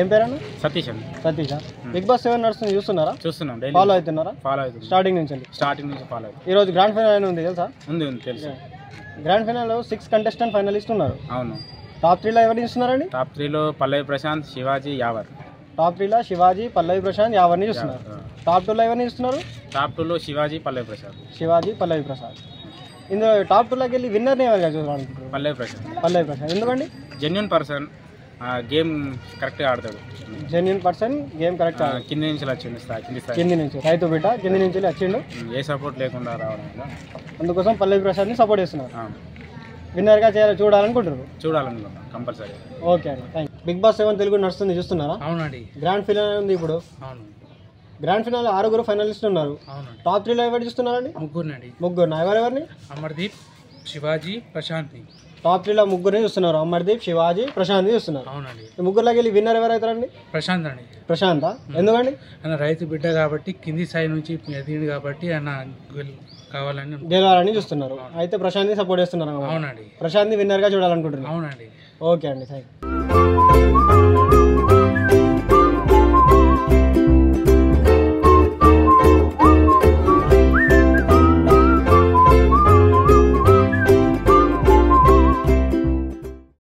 ఏం పేరన్నా? సతీష్ అండి. సతీషా? Big boss 7 నడుస్తుంది, చూస్తున్నారా? చూస్తున్నాం, ఫాలో అవుతున్నారా? ఫాలో అవుతుంది. స్టార్టింగ్ నుంచి ఫాలో అవుతుంది. ఈరోజు గ్రాండ్ ఫైనల్ ఉంది తెలుసా? ఉంది తెలుసు. గ్రాండ్ ఫైనల్లో 6 కంటెస్టెంట్ ఫైనలిస్ట్ ఉన్నారు. అవును. టాప్ 3లో ఎవరిని చూస్తున్నారండి? టాప్ 3లో పల్లవి ప్రశాంత్, శివాజీ, యావర్. టాప్ 3లో శివాజీ, పల్లవి ప్రశాంత్, యావర్ని చూస్తున్నారు. టాప్ 2లో ఎవరిని చూస్తున్నారు? టాప్ 2లో శివాజీ, పల్లవి ప్రసాద్. శివాజీ, పల్లవి ప్రసాద్. ఇందులో టాప్ 2లోకి వెళ్ళి విన్నర్ని ఎవరిగా చూడాలనుకుంటారు? పల్లవి ప్రసాద్. పల్లవి ప్రసాద్. ఎందుకండి? జెన్యున్ పర్సన్, గేమ్ కరెక్ట్గా ఆడతాడు. Genuine person, game correct. కింది నుంచి వచ్చింది, కింది నుంచి రైతు బిడ్డ కింది నుంచి వచ్చిండు. ఏ సపోర్ట్ లేకుండా రావడం వల్ల అందుకోసం పల్లవి ప్రసాద్ని సపోర్ట్ చేస్తున్నారు. విన్నర్గా చూడాలనుకుంటారు. చూడాలనుకుంటున్నాం కంపల్సరీ. ఓకే అండి, thank you. Big boss 7 Telugu నడుస్తుంది, చూస్తున్నారా? అవునండి. గ్రాండ్ ఫినాలే ఉంది ఇప్పుడు. అవును. గ్రాండ్ ఫినాల్ 6 ఫైనలిస్టులు ఉన్నారు. అవునండి. టాప్ 3లో ఎవరు చూస్తున్నారండి? ముగ్గురు. ఎవరెవరిని? అమర్దీప్, శివాజీ, ప్రశాంత్ని. టాప్ 3లో ముగ్గురిని చూస్తున్నారు. అమర్దీప్, శివాజీ, ప్రశాంత్ని చూస్తున్నారు. అవునండి. ఈ ముగ్గురులోకి వెళ్ళి విన్నర్ ఎవరైతారండి? ప్రశాంత్ అండి. ప్రశాంత. ఎందుకండి? ఆయన రైతు బిడ్డ కాబట్టి కింది స్థాయి నుంచి ఎదిగింది కాబట్టి ఆయన గెలవాలని చూస్తున్నారు. అయితే ప్రశాంత్ని సపోర్ట్ చేస్తున్నారు. అవునండి. ప్రశాంత్ని విన్నర్గా చూడాలనుకుంటున్నారు. అవునండి. ఓకే అండి, థ్యాంక్ యూ.